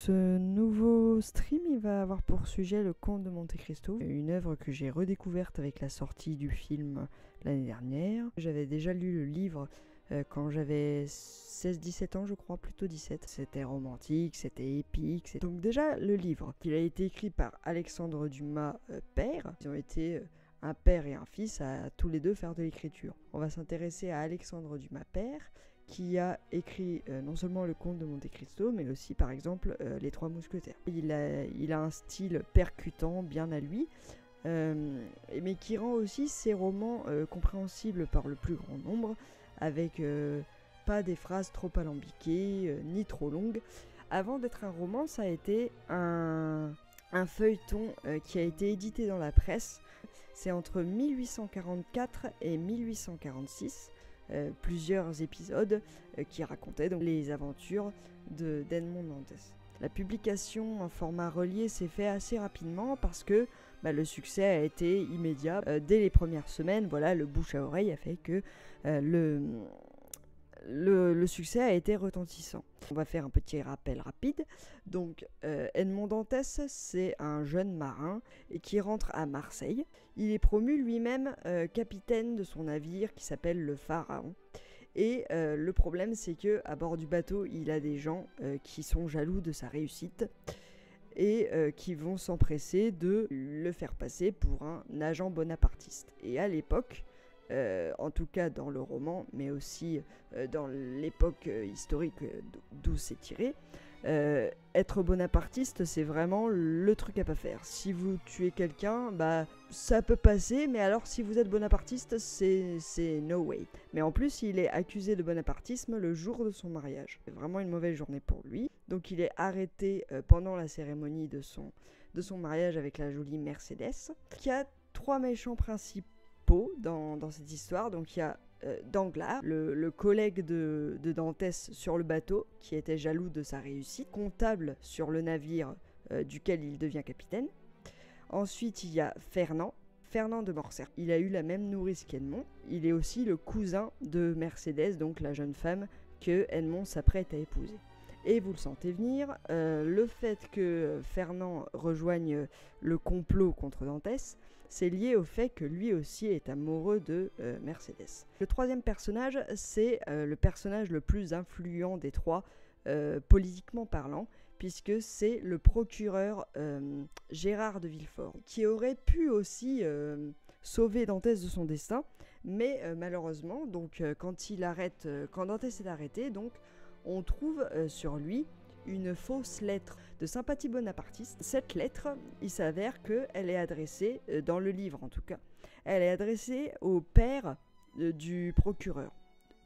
Ce nouveau stream, il va avoir pour sujet Le Comte de Monte-Cristo, une œuvre que j'ai redécouverte avec la sortie du film l'année dernière. J'avais déjà lu le livre quand j'avais 16-17 ans, je crois, plutôt 17. C'était romantique, c'était épique. Donc déjà, le livre, il a été écrit par Alexandre Dumas, père. Ils ont été un père et un fils à tous les deux faire de l'écriture. On va s'intéresser à Alexandre Dumas, père, qui a écrit non seulement Le Comte de Monte-Cristo, mais aussi par exemple Les Trois Mousquetaires. Il a un style percutant, bien à lui, mais qui rend aussi ses romans compréhensibles par le plus grand nombre, avec pas des phrases trop alambiquées, ni trop longues. Avant d'être un roman, ça a été un feuilleton qui a été édité dans la presse. C'est entre 1844 et 1846. Plusieurs épisodes qui racontaient donc les aventures d'Edmond Dantès. La publication en format relié s'est fait assez rapidement parce que le succès a été immédiat. Dès les premières semaines, voilà, le bouche à oreille a fait que le succès a été retentissant. On va faire un petit rappel rapide. Donc, Edmond Dantès, c'est un jeune marin qui rentre à Marseille. Il est promu lui-même capitaine de son navire qui s'appelle le Pharaon. Et le problème, c'est que à bord du bateau, il a des gens qui sont jaloux de sa réussite et qui vont s'empresser de le faire passer pour un agent bonapartiste. Et à l'époque, en tout cas dans le roman, mais aussi dans l'époque historique d'où c'est tiré, être bonapartiste, c'est vraiment le truc à pas faire. Si vous tuez quelqu'un, ça peut passer, mais alors si vous êtes bonapartiste, c'est no way. Mais en plus, il est accusé de bonapartisme le jour de son mariage. C'est vraiment une mauvaise journée pour lui. Donc il est arrêté pendant la cérémonie de son mariage avec la jolie Mercedes, qui a trois méchants principaux dans cette histoire. Donc il y a Danglars, le collègue de Dantès sur le bateau, qui était jaloux de sa réussite, comptable sur le navire duquel il devient capitaine. Ensuite, il y a Fernand de Morcerf. Il a eu la même nourrice qu'Edmond. Il est aussi le cousin de Mercedes, donc la jeune femme que Edmond s'apprête à épouser. Et vous le sentez venir, le fait que Fernand rejoigne le complot contre Dantès, c'est lié au fait que lui aussi est amoureux de Mercedes. Le troisième personnage, c'est le personnage le plus influent des trois, politiquement parlant, puisque c'est le procureur Gérard de Villefort, qui aurait pu aussi sauver Dantès de son destin, mais malheureusement, donc quand Dantès est arrêté, donc on trouve sur lui une fausse lettre de sympathie bonapartiste. Cette lettre, il s'avère qu'elle est adressée, dans le livre en tout cas, elle est adressée au père du procureur.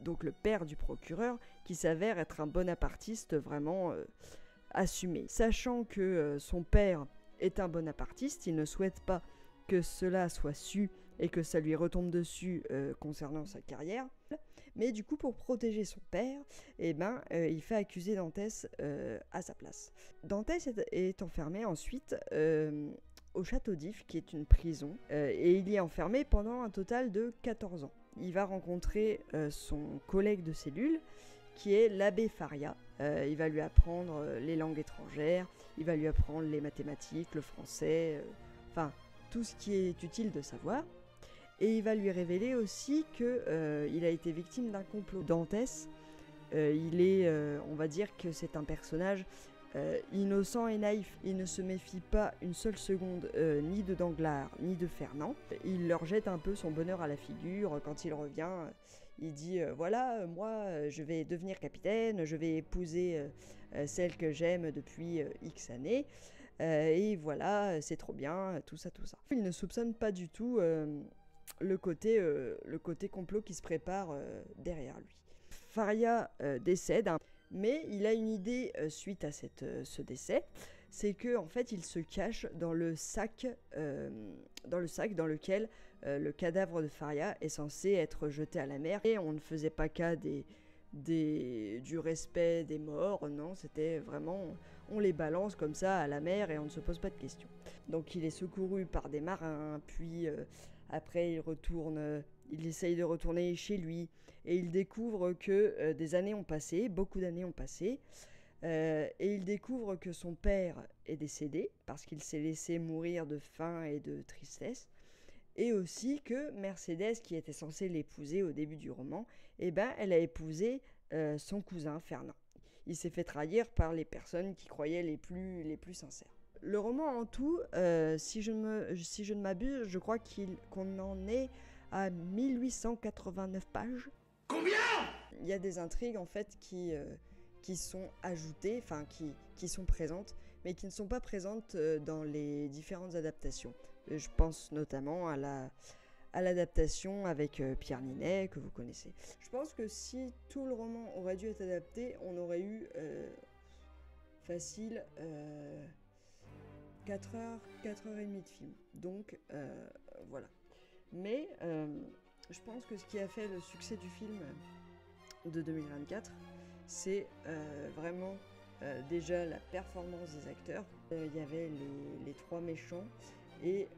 Donc le père du procureur qui s'avère être un bonapartiste vraiment assumé. Sachant que son père est un bonapartiste, il ne souhaite pas que cela soit su et que ça lui retombe dessus concernant sa carrière. Mais du coup, pour protéger son père, il fait accuser Dantès à sa place. Dantès est enfermé ensuite au château d'If, qui est une prison, et il y est enfermé pendant un total de 14 ans. Il va rencontrer son collègue de cellule, qui est l'abbé Faria. Il va lui apprendre les langues étrangères, il va lui apprendre les mathématiques, le français, tout ce qui est utile de savoir. Et il va lui révéler aussi qu'il a été victime d'un complot. Dantès, on va dire que c'est un personnage innocent et naïf. Il ne se méfie pas une seule seconde ni de Danglars ni de Fernand. Il leur jette un peu son bonheur à la figure. Quand il revient, il dit voilà, moi je vais devenir capitaine, je vais épouser celle que j'aime depuis X années. Et voilà, c'est trop bien, tout ça. Il ne soupçonne pas du tout le côté complot qui se prépare derrière lui. Faria décède, mais il a une idée suite à ce décès, c'est que en fait il se cache dans le sac dans lequel le cadavre de Faria est censé être jeté à la mer. Et on ne faisait pas cas du respect des morts, non, c'était vraiment on les balance comme ça à la mer et on ne se pose pas de questions. Donc il est secouru par des marins, puis après il essaye de retourner chez lui et il découvre que beaucoup d'années ont passé, Et il découvre que son père est décédé parce qu'il s'est laissé mourir de faim et de tristesse. Et aussi que Mercedes, qui était censée l'épouser au début du roman, elle a épousé son cousin Fernand. Il s'est fait trahir par les personnes qui croyaient les plus sincères. Le roman en tout, si je ne m'abuse, je crois qu'on en est à 1889 pages. Combien ? Il y a des intrigues en fait qui sont ajoutées, enfin qui sont présentes, mais qui ne sont pas présentes dans les différentes adaptations. Je pense notamment à l'adaptation avec Pierre Ninet, que vous connaissez. Je pense que si tout le roman aurait dû être adapté, on aurait eu facile 4 heures et demie de film. Donc voilà. Mais je pense que ce qui a fait le succès du film de 2024, c'est vraiment déjà la performance des acteurs. Il y avait les trois méchants et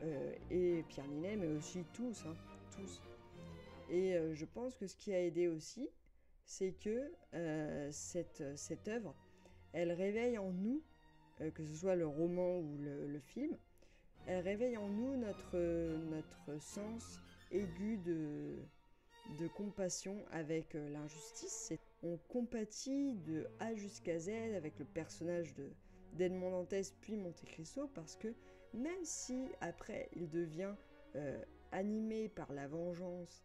Pierre Ninet, mais aussi tous. Et je pense que ce qui a aidé aussi, c'est que cette œuvre, elle réveille en nous, que ce soit le roman ou le film, elle réveille en nous notre sens aigu de compassion avec l'injustice. On compatit de A jusqu'à Z avec le personnage d'Edmond Dantès puis Monte Cristo, parce que même si après il devient animé par la vengeance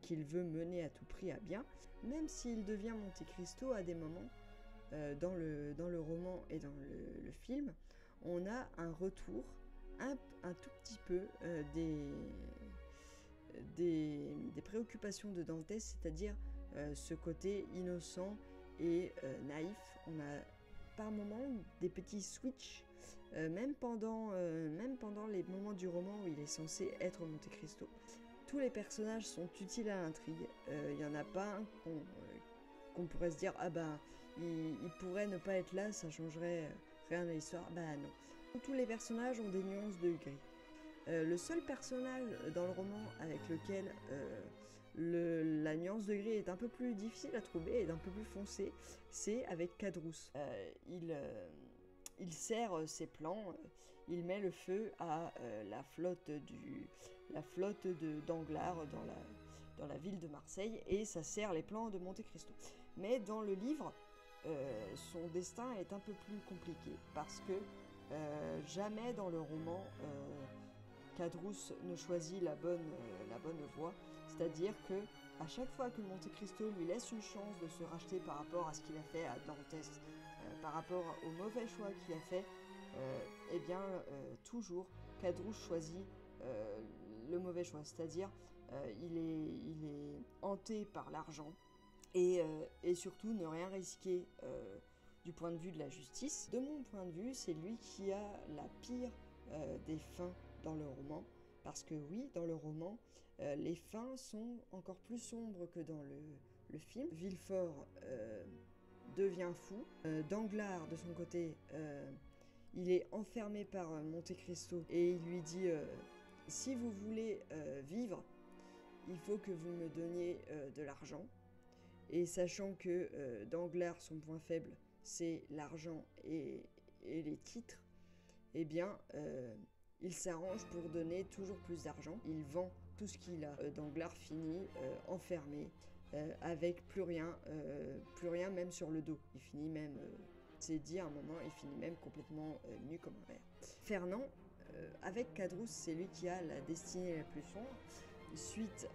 qu'il veut mener à tout prix à bien, même s'il devient Monte Cristo à des moments dans le roman et dans le film, on a un retour un tout petit peu des préoccupations de Dantès, c'est-à-dire ce côté innocent et naïf. On a par moments des petits switches, même pendant les moments du roman où il est censé être Monte Cristo. Tous les personnages sont utiles à l'intrigue. Il n'y en a pas un qu'on pourrait se dire « Ah bah, il pourrait ne pas être là, ça changerait rien à l'histoire ». Bah non. Tous les personnages ont des nuances de gris. Le seul personnage dans le roman avec lequel la nuance de gris est un peu plus difficile à trouver et un peu plus foncée, c'est avec Cadrousse. Il sert ses plans, il met le feu à la flotte d'Anglars dans la ville de Marseille, et ça sert les plans de Monte Cristo. Mais dans le livre, son destin est un peu plus compliqué, parce que jamais dans le roman Cadrousse ne choisit la bonne voie, c'est-à-dire que à chaque fois que Monte Cristo lui laisse une chance de se racheter par rapport à ce qu'il a fait à Dantès, par rapport au mauvais choix qu'il a fait, toujours Cadrousse choisit le mauvais choix, c'est-à-dire il est hanté par l'argent et surtout ne rien risquer du point de vue de la justice. De mon point de vue, c'est lui qui a la pire des fins dans le roman, parce que oui, dans le roman, les fins sont encore plus sombres que dans le film. Villefort devient fou. Danglars, de son côté, il est enfermé par Monte Cristo et il lui dit si vous voulez vivre, il faut que vous me donniez de l'argent. Et sachant que Danglars, son point faible, c'est l'argent et les titres, eh bien, il s'arrange pour donner toujours plus d'argent. Il vend tout ce qu'il a. Danglars finit enfermé, avec plus rien même sur le dos. Il finit même, c'est dit à un moment, il finit même complètement nu comme un verre. Fernand, avec Cadrousse, c'est lui qui a la destinée la plus sombre, suite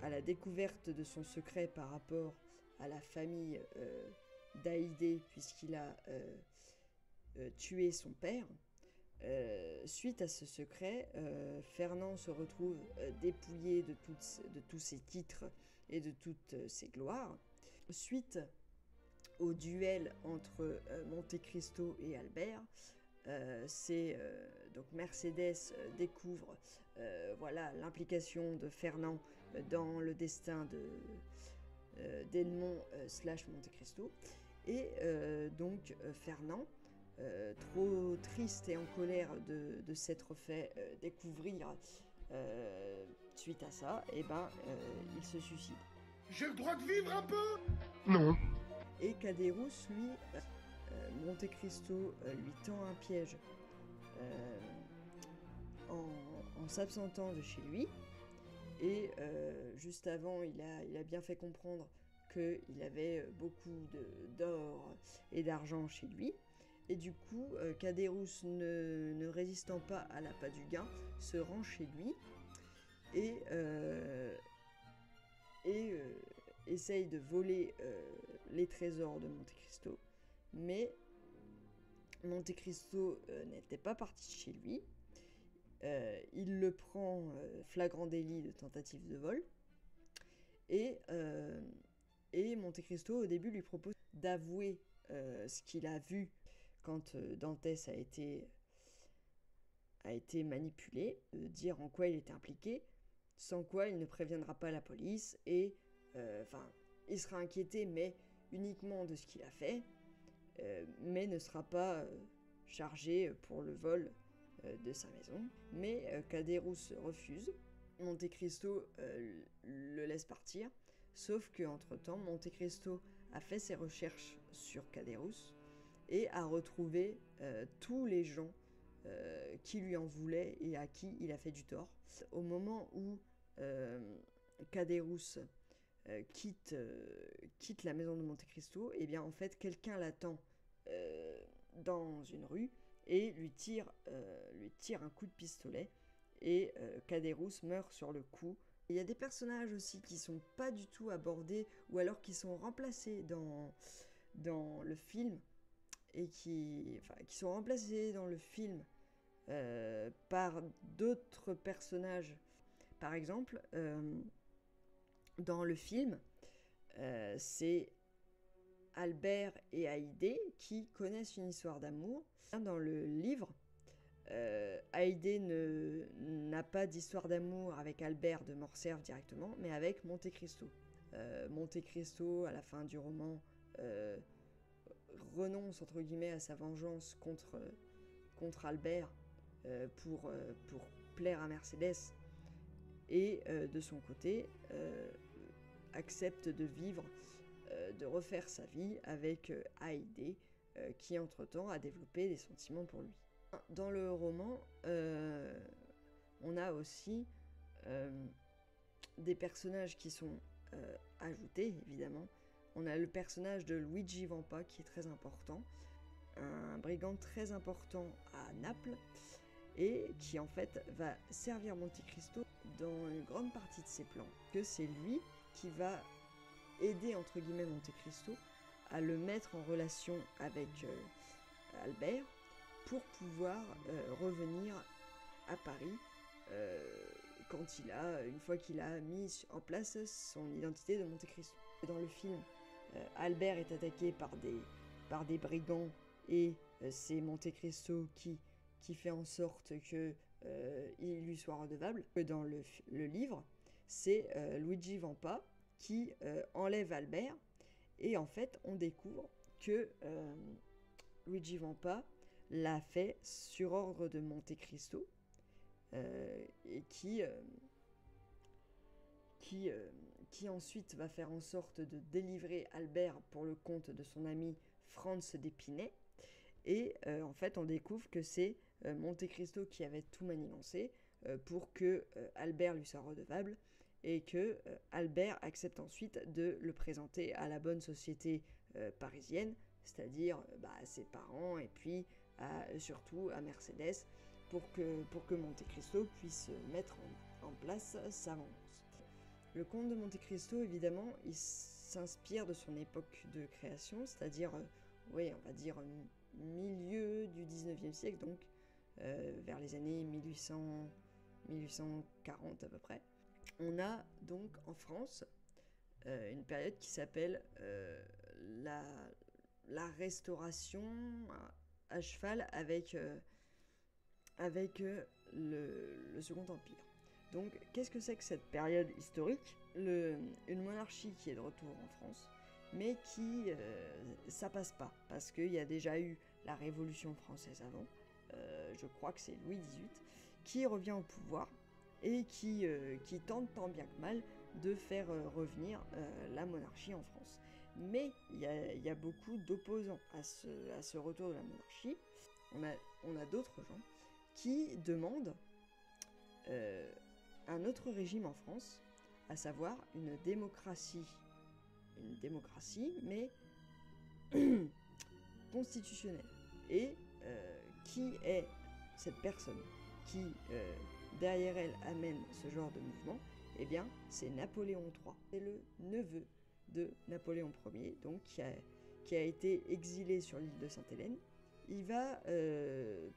à la découverte de son secret par rapport à la famille d'Haïdé, puisqu'il a tué son père. Suite à ce secret, Fernand se retrouve dépouillé de tous ses titres et de toutes ses gloires. Suite au duel entre Monte Cristo et Albert, donc Mercedes découvre l'implication de Fernand dans le destin d'Edmond / Monte Cristo, et donc Fernand, trop triste et en colère de s'être fait découvrir suite à ça, il se suicide. J'ai le droit de vivre un peu ? Non. Et Caderousse, lui, Monte Cristo lui tend un piège en s'absentant de chez lui. Et juste avant, il a bien fait comprendre qu'il avait beaucoup d'or et d'argent chez lui. Et du coup, Caderousse, ne résistant pas à l'appât du gain, se rend chez lui et essaye de voler les trésors de Monte Cristo. Mais Monte Cristo n'était pas parti de chez lui. Il le prend flagrant délit de tentative de vol. Et Monte Cristo, au début, lui propose d'avouer ce qu'il a vu quand Dantès a été manipulé, de dire en quoi il était impliqué, sans quoi il ne préviendra pas la police et il sera inquiété, mais uniquement de ce qu'il a fait, mais ne sera pas chargé pour le vol de sa maison. Mais Caderousse refuse. Monte Cristo le laisse partir, sauf qu'entre-temps, Monte Cristo a fait ses recherches sur Caderousse et a retrouvé tous les gens qui lui en voulaient et à qui il a fait du tort. Au moment où Caderousse quitte la maison de Monte Cristo, et bien en fait quelqu'un l'attend dans une rue et lui tire un coup de pistolet et Caderousse meurt sur le coup. Il y a des personnages aussi qui sont pas du tout abordés ou alors qui sont remplacés dans le film et qui sont remplacés dans le film par d'autres personnages. Par exemple, dans le film, c'est Albert et Haydée qui connaissent une histoire d'amour. Dans le livre, Haydée n'a pas d'histoire d'amour avec Albert de Morcerf directement, mais avec Monte Cristo. Monte Cristo, à la fin du roman, renonce entre guillemets à sa vengeance contre Albert pour plaire à Mercédès et de son côté accepte de vivre, de refaire sa vie avec Haydée qui entre-temps a développé des sentiments pour lui. Dans le roman, on a aussi des personnages qui sont ajoutés, évidemment. On a le personnage de Luigi Vampa qui est très important, un brigand très important à Naples, et qui en fait va servir Monte Cristo dans une grande partie de ses plans. Que c'est lui qui va aider entre guillemets Monte Cristo à le mettre en relation avec Albert pour pouvoir revenir à Paris une fois qu'il a mis en place son identité de Monte Cristo. Dans le film, Albert est attaqué par des brigands et c'est Monte Cristo qui fait en sorte que il lui soit redevable. Dans le livre, c'est Luigi Vampa qui enlève Albert et en fait on découvre que Luigi Vampa l'a fait sur ordre de Monte Cristo et qui ensuite va faire en sorte de délivrer Albert pour le compte de son ami Franz d'Épinay. Et en fait, on découvre que c'est Monte Cristo qui avait tout manigancé pour que Albert lui soit redevable et que Albert accepte ensuite de le présenter à la bonne société parisienne, c'est-à-dire à ses parents et puis surtout à Mercédès pour que Monte Cristo puisse mettre en place sa vengeance. Le comte de Monte Cristo, évidemment, il s'inspire de son époque de création, c'est-à-dire, on va dire milieu du 19e siècle, donc vers les années 1840 à peu près. On a donc en France une période qui s'appelle la Restauration à cheval avec le Second Empire. Donc, qu'est-ce que c'est que cette période historique ? Une monarchie qui est de retour en France, mais qui, ça passe pas, parce qu'il y a déjà eu la Révolution française avant, je crois que c'est Louis XVIII, qui revient au pouvoir et qui tente tant bien que mal de faire revenir la monarchie en France. Mais il y a beaucoup d'opposants à ce retour de la monarchie. On a d'autres gens qui demandent un autre régime en France, à savoir une démocratie. Une démocratie, mais constitutionnelle. Et qui est cette personne qui, derrière elle, amène ce genre de mouvement? Eh bien, c'est Napoléon III. C'est le neveu de Napoléon Ier, donc qui a été exilé sur l'île de Sainte-Hélène. Il va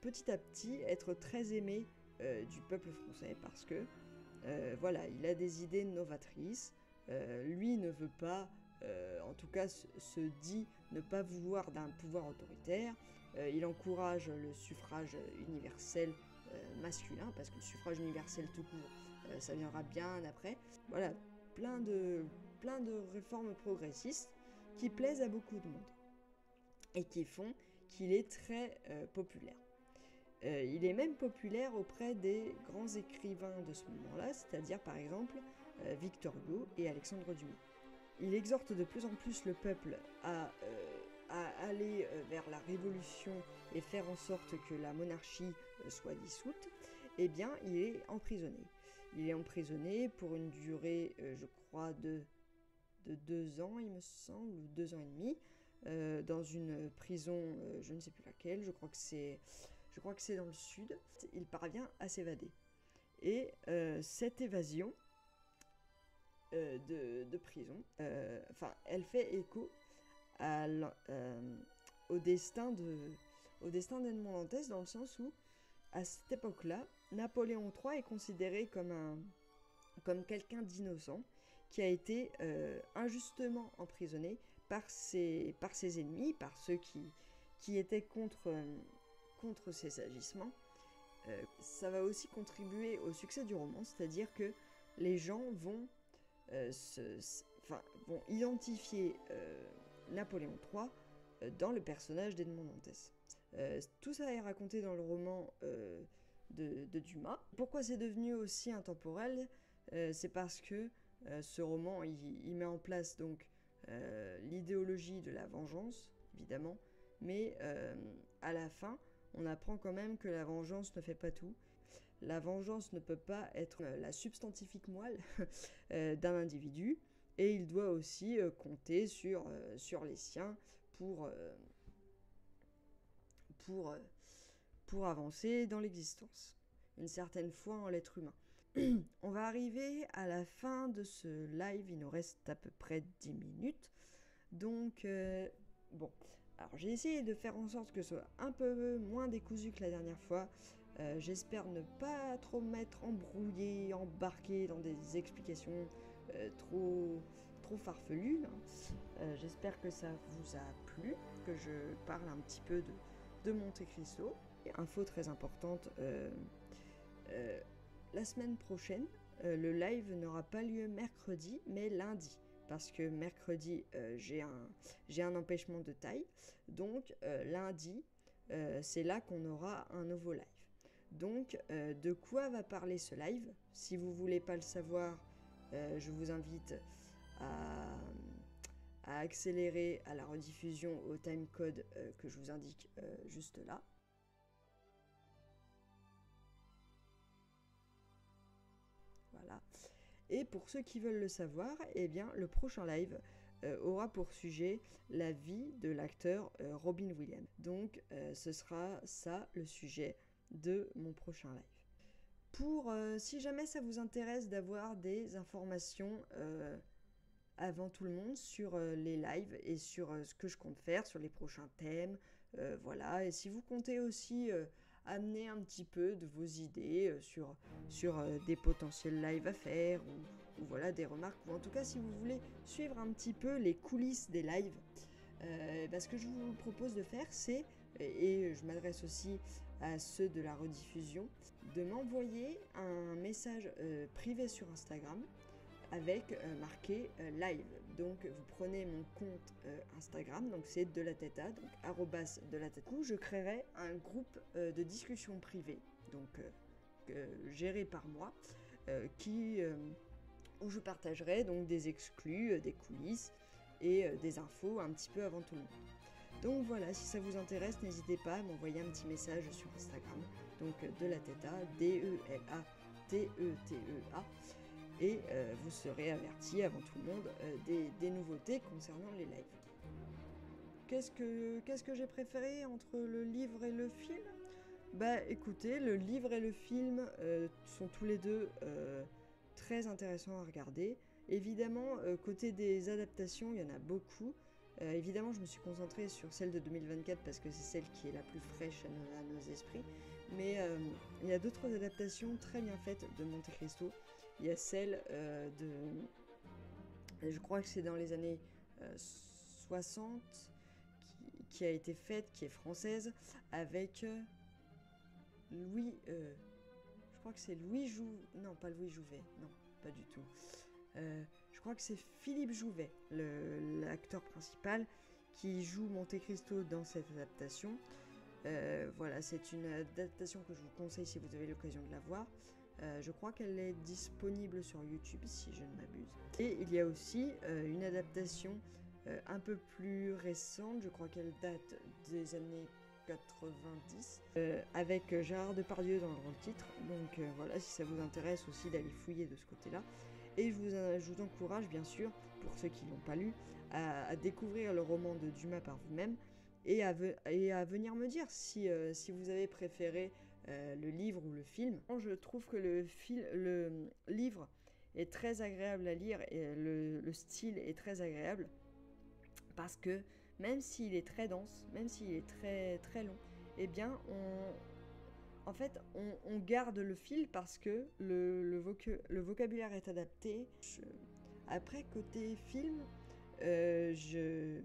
petit à petit être très aimé du peuple français parce que voilà, il a des idées novatrices. Lui ne veut pas, en tout cas se dit ne pas vouloir d'un pouvoir autoritaire. Il encourage le suffrage universel masculin, parce que le suffrage universel tout court, ça viendra bien après. Voilà, plein de réformes progressistes qui plaisent à beaucoup de monde et qui font qu'il est très populaire. Il est même populaire auprès des grands écrivains de ce moment-là, c'est-à-dire par exemple Victor Hugo et Alexandre Dumas. Il exhorte de plus en plus le peuple à aller vers la révolution et faire en sorte que la monarchie soit dissoute. Eh bien, il est emprisonné. Il est emprisonné pour une durée, je crois, de 2 ans, il me semble, ou 2 ans et demi, dans une prison, je ne sais plus laquelle, je crois que c'est dans le sud. Il parvient à s'évader. Et cette évasion de prison, elle fait écho au destin d'Edmond Dantès, dans le sens où, à cette époque-là, Napoléon III est considéré comme quelqu'un d'innocent qui a été injustement emprisonné par ses ennemis, par ceux qui étaient contre ses agissements. Ça va aussi contribuer au succès du roman, c'est-à-dire que les gens vont identifier Napoléon III dans le personnage d'Edmond Dantès. Tout ça est raconté dans le roman de Dumas. Pourquoi c'est devenu aussi intemporel? C'est parce que ce roman, il met en place donc l'idéologie de la vengeance, évidemment, mais à la fin, on apprend quand même que la vengeance ne fait pas tout. La vengeance ne peut pas être la substantifique moelle d'un individu, et il doit aussi compter sur les siens pour avancer dans l'existence. Une certaine foi en l'être humain. On va arriver à la fin de ce live, il nous reste à peu près 10 minutes. Donc, bon, alors j'ai essayé de faire en sorte que ce soit un peu moins décousu que la dernière fois. J'espère ne pas trop m'être embrouillé, embarqué dans des explications trop farfelues. J'espère que ça vous a plu, que je parle un petit peu de Monte Cristo. Et info très importante, la semaine prochaine, le live n'aura pas lieu mercredi, mais lundi. Parce que mercredi, j'ai un empêchement de taille. Donc lundi, c'est là qu'on aura un nouveau live. Donc, de quoi va parler ce live? Si vous voulez pas le savoir, je vous invite à accélérer à la rediffusion au timecode que je vous indique juste là. Voilà. Et pour ceux qui veulent le savoir, eh bien, le prochain live aura pour sujet la vie de l'acteur Robin Williams. Donc, ce sera ça le sujet de mon prochain live. Si jamais ça vous intéresse d'avoir des informations avant tout le monde sur les lives et sur ce que je compte faire, sur les prochains thèmes, voilà. Et si vous comptez aussi amener un petit peu de vos idées sur des potentiels lives à faire ou voilà, des remarques, ou en tout cas si vous voulez suivre un petit peu les coulisses des lives, ce que je vous propose de faire, c'est, et je m'adresse aussi à ceux de la rediffusion, de m'envoyer un message privé sur Instagram avec marqué live. Donc vous prenez mon compte Instagram, donc c'est de la tête à, donc @ de la tête. Du coup, je créerai un groupe de discussion privée, donc géré par moi, où je partagerai donc des exclus, des coulisses, et des infos un petit peu avant tout le monde. Donc voilà, si ça vous intéresse, n'hésitez pas à m'envoyer un petit message sur Instagram, donc Delateta, DELATETEA, et vous serez averti avant tout le monde des nouveautés concernant les lives. Qu'est-ce que j'ai préféré entre le livre et le film? Bah écoutez, le livre et le film sont tous les deux très intéressants à regarder. Évidemment, côté des adaptations, il y en a beaucoup. Évidemment, je me suis concentrée sur celle de 2024 parce que c'est celle qui est la plus fraîche à nos esprits. Mais il y a d'autres adaptations très bien faites de Monte Cristo. Il y a celle je crois que c'est dans les années 60, qui a été faite, qui est française, avec Louis... je crois que c'est Louis Jouvet... Non, pas Louis Jouvet, non, pas du tout. Je crois que c'est Philippe Jouvet, l'acteur principal, qui joue Monte Cristo dans cette adaptation. Voilà, c'est une adaptation que je vous conseille si vous avez l'occasion de la voir. Je crois qu'elle est disponible sur YouTube, si je ne m'abuse. Et il y a aussi une adaptation un peu plus récente, je crois qu'elle date des années 90, avec Gérard Depardieu dans le rôle titre. Donc voilà, si ça vous intéresse aussi d'aller fouiller de ce côté-là. Et je vous encourage, bien sûr, pour ceux qui ne l'ont pas lu, à découvrir le roman de Dumas par vous-même et à venir me dire si vous avez préféré le livre ou le film. Je trouve que le livre est très agréable à lire et le style est très agréable parce que même s'il est très dense, même s'il est très, très long, eh bien en fait, on garde le fil parce que le vocabulaire est adapté. Après, côté film, j'ai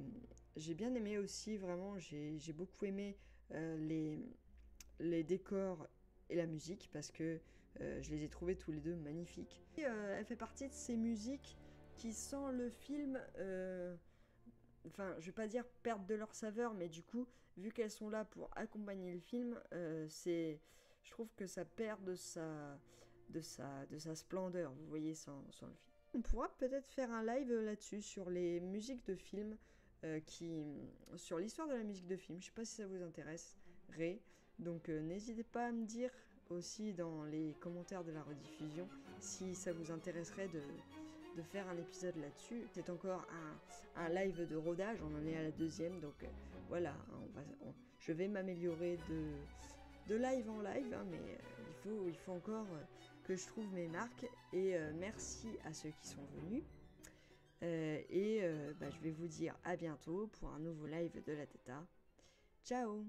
bien aimé aussi, vraiment, j'ai beaucoup aimé les décors et la musique parce que je les ai trouvés tous les deux magnifiques. Et, elle fait partie de ces musiques qui, sans le film, enfin, je vais pas dire perdre de leur saveur, mais du coup, vu qu'elles sont là pour accompagner le film, je trouve que ça perd de sa splendeur, vous voyez, sans le film. On pourra peut-être faire un live là-dessus, sur les musiques de films, sur l'histoire de la musique de film. Je sais pas si ça vous intéresserait. Donc n'hésitez pas à me dire aussi dans les commentaires de la rediffusion si ça vous intéresserait de faire un épisode là-dessus. C'est encore un live de rodage, on en est à la deuxième, donc voilà, je vais m'améliorer de live en live, hein, mais il faut encore que je trouve mes marques, et merci à ceux qui sont venus. Je vais vous dire à bientôt pour un nouveau live de la Teta. Ciao!